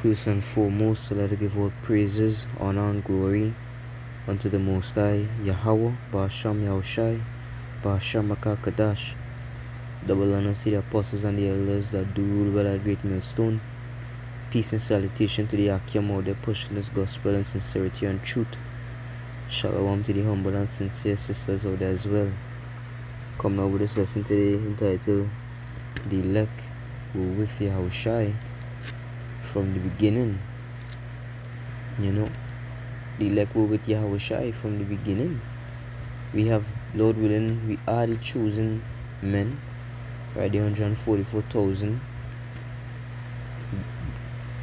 First and foremost, let us give all praises, honor, and glory unto the Most High, Yahweh, Ba'asham Yahawashi, Ba'asham Akakadash. Double honor to the apostles and the elders that do rule by that great millstone. Peace and salutation to the Akim out there pushing this gospel in sincerity and truth. Shalom to the humble and sincere sisters out there as well. Come now with this lesson today entitled The Elect Were with Yahawashi from the beginning. The elect were with Yahawashi from the beginning. We have, Lord willing, we are the chosen men, right? The 144,000.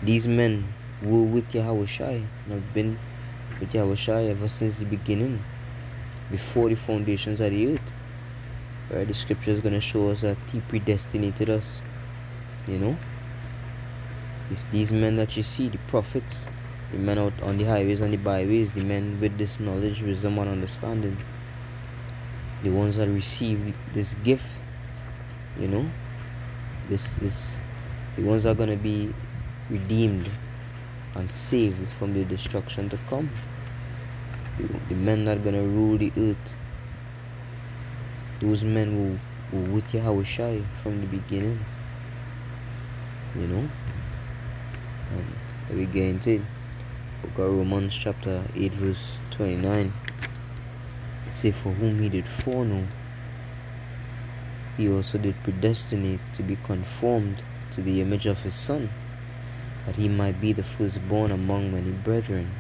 These men were with Yahawashi and have been with Yahawashi ever since the beginning, before the foundations of the earth. Right? The scripture is going to show us that He predestinated us. It's these men that you see, the prophets, the men out on the highways and the byways, the men with this knowledge, wisdom, and understanding, the ones that receive this gift, the ones that are going to be redeemed and saved from the destruction to come, the men that are going to rule the earth. Those men were with Yahawashi from the beginning. We get into it. Book of Romans chapter 8 verse 29. It says, for whom He did foreknow, He also did predestinate to be conformed to the image of His Son, that He might be the firstborn among many brethren.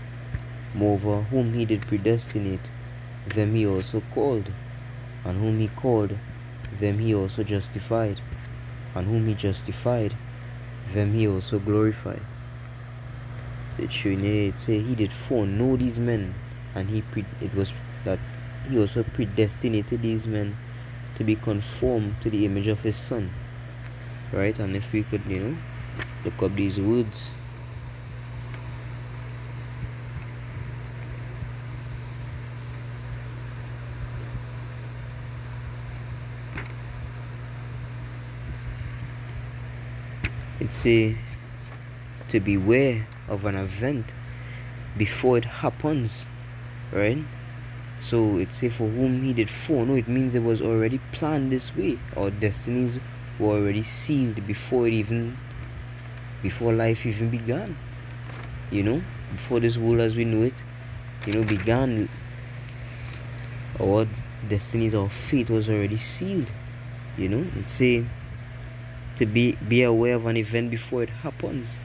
Moreover, whom He did predestinate, them He also called. And whom He called, them He also justified. And whom He justified, them He also glorified. So it says He did foreknow these men, and it was that He also predestinated these men to be conformed to the image of His Son. Right? And if we could, look up these words. It says to beware of an event before it happens, right? So it says for whom He did foreknow, it means it was already planned this way. Our destinies were already sealed before life even began. Before this world as we know it, began. Our destinies, our fate was already sealed. It say to be aware of an event before it happens.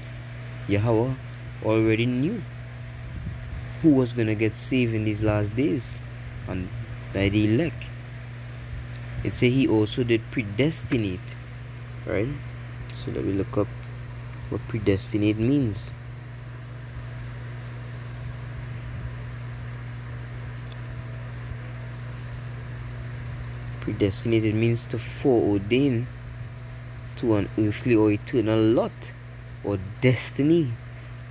Yahweh already knew who was going to get saved in these last days, and by the elect. It say He also did predestinate, right? So let me look up what predestinate means. Predestinated means to foreordain to an earthly or eternal lot or destiny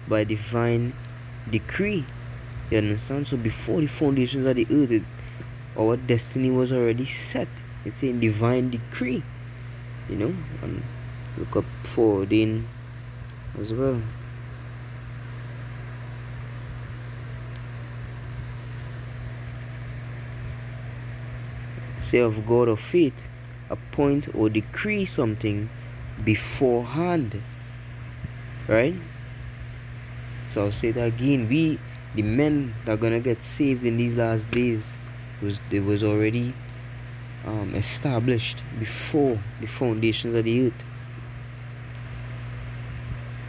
by divine decree. You understand? So before the foundations of the earth, our destiny was already set. It's in divine decree. And look up foreordain as well. Say of God of faith, appoint or decree something beforehand, right? So I'll say that again. The men that are gonna get saved in these last days was already established before the foundations of the earth.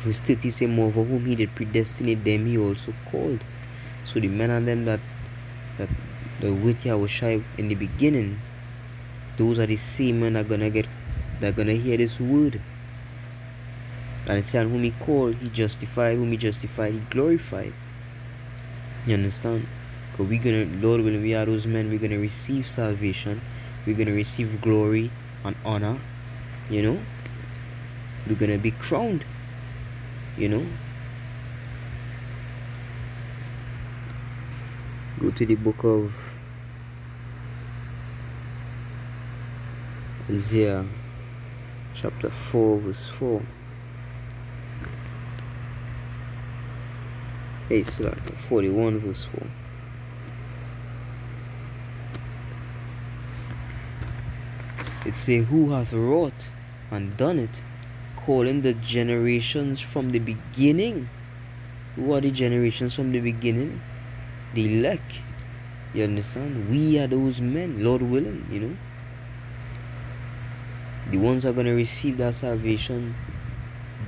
Verse 30 say, moreover, whom He did predestinate, them He also called. So the men and them that with Yahawashi in the beginning, those are the same men that are gonna hear this word. And it said, whom He called, He justified. Whom He justified, He glorified. You understand? Because Lord willing, we are those men. We're gonna receive salvation. We're gonna receive glory and honor. We're gonna be crowned. Go to the book of Isaiah chapter 4 verse 4. Hey, Slack, 41 verse 4. It say, who hath wrought and done it, calling the generations from the beginning. Who are the generations from the beginning? The elect. You understand? We are those men, Lord willing, you know. The ones that are going to receive that salvation,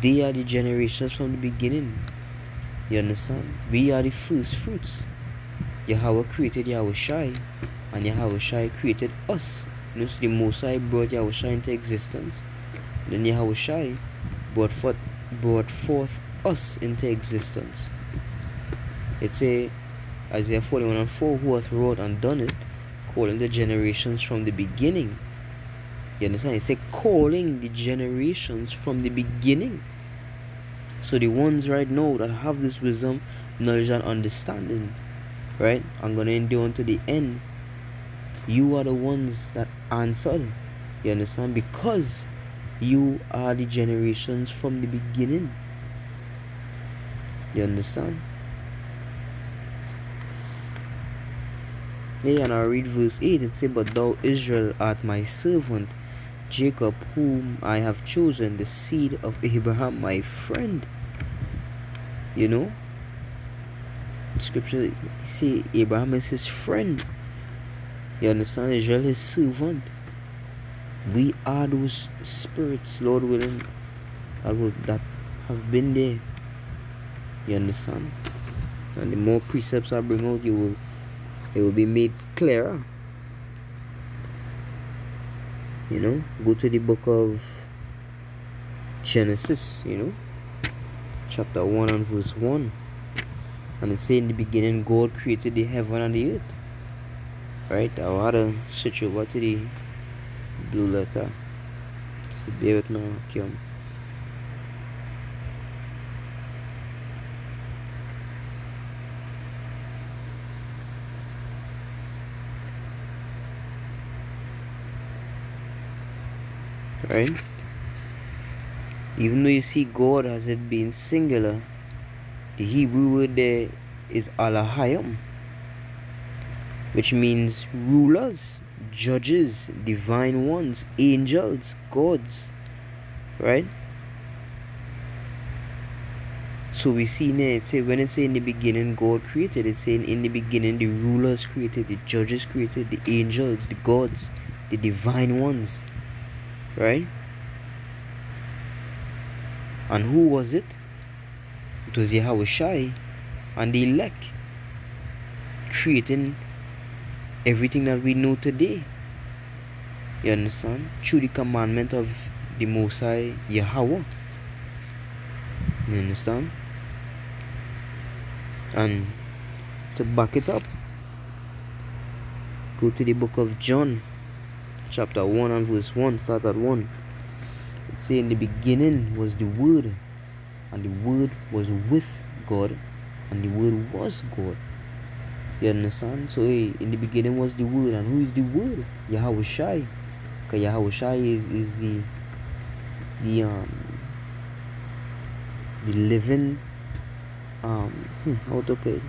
they are the generations from the beginning. You understand? We are the first fruits. Yahweh created Yahawashi, and Yahawashi created us. You know, so the Most High brought Yahawashi into existence. Then Yahawashi brought forth us into existence. It say, Isaiah 41 and 4, who hath wrought and done it, calling the generations from the beginning. You understand? It say calling the generations from the beginning. So the ones right now that have this wisdom, knowledge, and understanding, right, I'm gonna endure unto the end. You are the ones that answered. You understand? Because you are the generations from the beginning. You understand? Yeah, and I'll read verse 8. It says, but thou, Israel, art my servant, Jacob, whom I have chosen, the seed of Abraham, my friend. You know? Scripture say Abraham is his friend. You understand? Israel his servant. We are those spirits, Lord willing, that have been there. You understand? And the more precepts I bring out, it will be made clearer. You know, go to the book of Genesis, you know, chapter 1 and verse 1. And it says, in the beginning God created the heaven and the earth. Right? I'll have to switch over to the blue letter. So bear with me, Kim. Right? Even though you see God as it being singular, the Hebrew word there is Alahayim, which means rulers, judges, divine ones, angels, gods. Right? So we see there, it say, when it say in the beginning God created, it's saying in the beginning the rulers created, the judges created, the angels, the gods, the divine ones. Right? And who was it? It was Yahawashi and the elect, creating everything that we know today. You understand? Through the commandment of the Most High Yahweh. You understand? And to back it up, go to the book of John, chapter 1 and verse 1, start at 1. It says, in the beginning was the Word, and the Word was with God, and the Word was God. You understand? So in the beginning was the Word, and who is the Word? Yahawashi. Because Yahawashi is the living how to put it?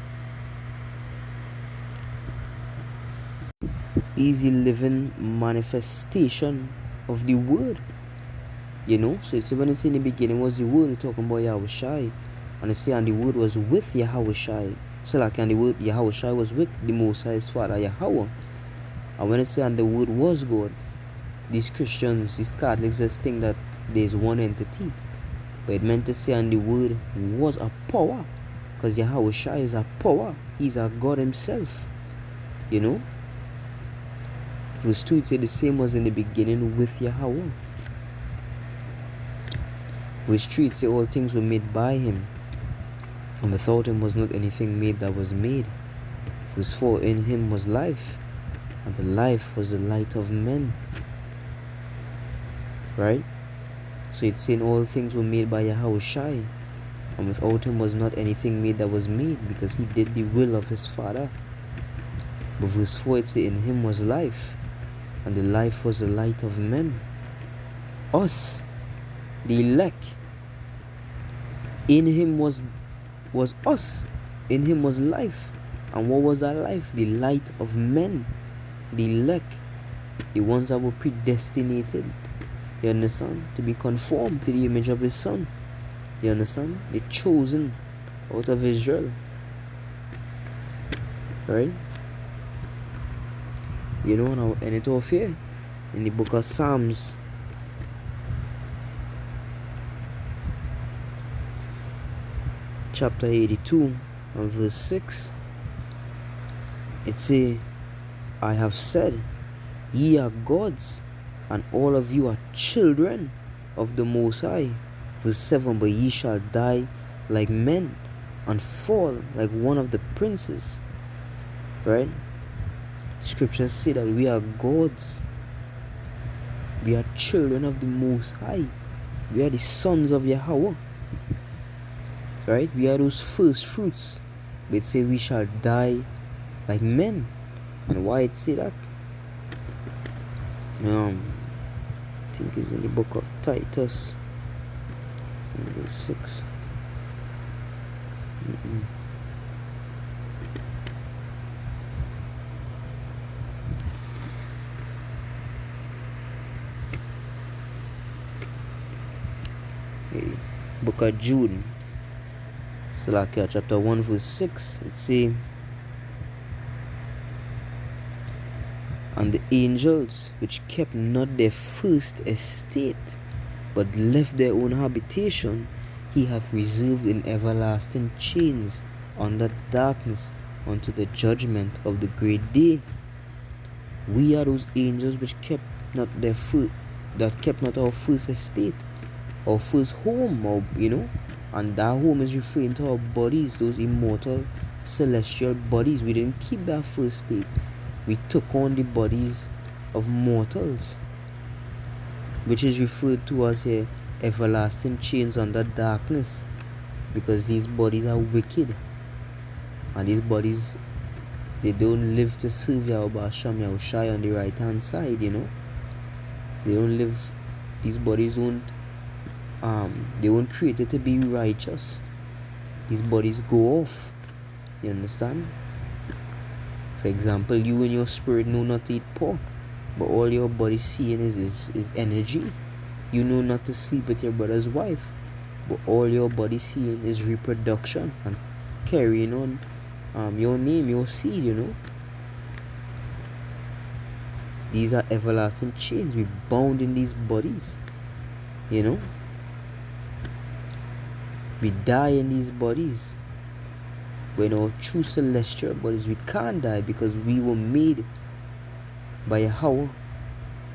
Is the living manifestation of the Word. You know, so it's when it's in the beginning was the Word, we're talking about Yahawashi, and it's saying the Word was with Yahawashi. So like, and the Word Yahawashi was with the Most High's Father Yahweh. And when it's saying the Word was God, these Christians, these Catholics just think that there's one entity, but it meant to say and the Word was a power, because Yahawashi is a power. He's a God himself. You know, verse 2, it said the same was in the beginning with Yahweh. Verse 3, it said all things were made by him, and without him was not anything made that was made. Verse 4, in him was life, and the life was the light of men. Right? So it's saying all things were made by Yahawashi, and without him was not anything made that was made, because he did the will of his Father. But verse 4, it says in him was life, and the life was the light of men. Us, the elect. In him was us. in him was life. And what was that life? The light of men, the elect, the ones that were predestinated, you understand, to be conformed to the image of his son. You understand? The chosen out of Israel. Right? You know, now, and it off here in the book of Psalms. Chapter 82 and verse 6. It say, I have said, ye are gods, and all of you are children of the Most High. Verse 7, but ye shall die like men, and fall like one of the princes. Right? Scriptures say that we are gods. We are children of the Most High. We are the sons of Yahweh. Right? We are those first fruits. It say we shall die like men. And why it say that? I think it's in the book of Titus, verse 6. Book of Jude, Salakia chapter 1 verse 6. It say, and the angels which kept not their first estate, but left their own habitation, he hath reserved in everlasting chains under darkness unto the judgment of the great day. We are those angels which kept not their kept not our first estate, our first home, or and that home is referring to our bodies, those immortal celestial bodies. We didn't keep that first state. We took on the bodies of mortals, which is referred to as here everlasting chains under darkness, because these bodies are wicked, and these bodies, they don't live to serve Yahweh Hashem Yahushai on the right hand side. They don't live. These bodies don't they weren't created to be righteous. These bodies go off. You understand? For example, you in your spirit know not to eat pork, but all your body seeing is energy. You know not to sleep with your brother's wife, but all your body seeing is reproduction and carrying on your name, your seed. These are everlasting chains. We bound in these bodies. We die in these bodies. But in our true celestial bodies, we can't die, because we were made by Yahweh,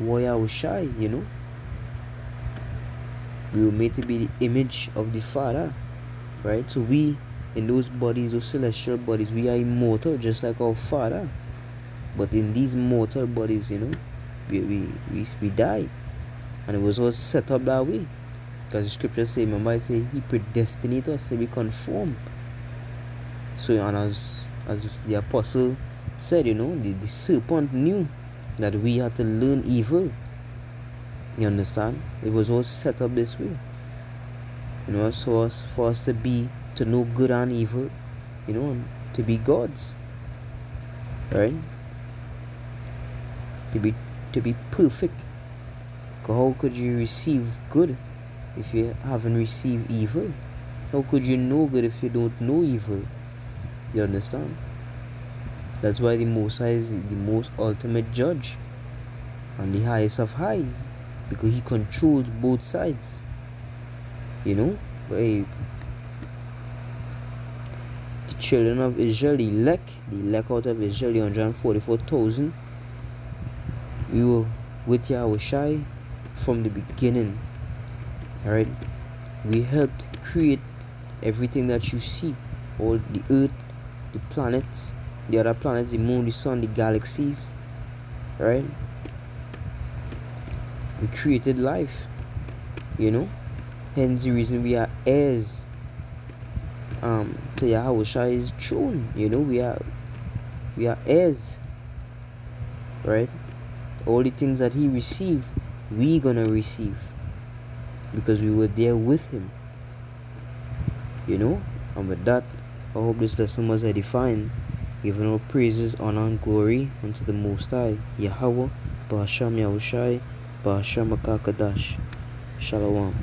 Yahawashi, We were made to be the image of the Father, right? So we, in those bodies, those celestial bodies, we are immortal, just like our Father. But in these mortal bodies, we die. And it was all set up that way. Because the scriptures say, remember I say, he predestinated us to be conformed. So, and as the apostle said, the serpent knew that we had to learn evil. You understand? It was all set up this way. So for us to know good and evil, and to be gods. Right? To be perfect. Because how could you receive good if you haven't received evil? How could you know good if you don't know evil? You understand? That's why the Most High is the most ultimate judge and the highest of high, because he controls both sides. But the children of Israel, the elect out of Israel, the 144,000, we were with Yahawashi from the beginning. Alright? We helped create everything that you see. All the earth, the planets, the other planets, the moon, the sun, the galaxies. Right? We created life. Hence the reason we are heirs to Yahawashi's throne. We are heirs. Right? All the things that he received, we gonna receive, because we were there with him. And with that, I hope this lesson was edifying, giving all praises, honor, and glory unto the Most High, Yahweh, Ba'asham Yahushai, Ba'asham Akakadash. Shalom.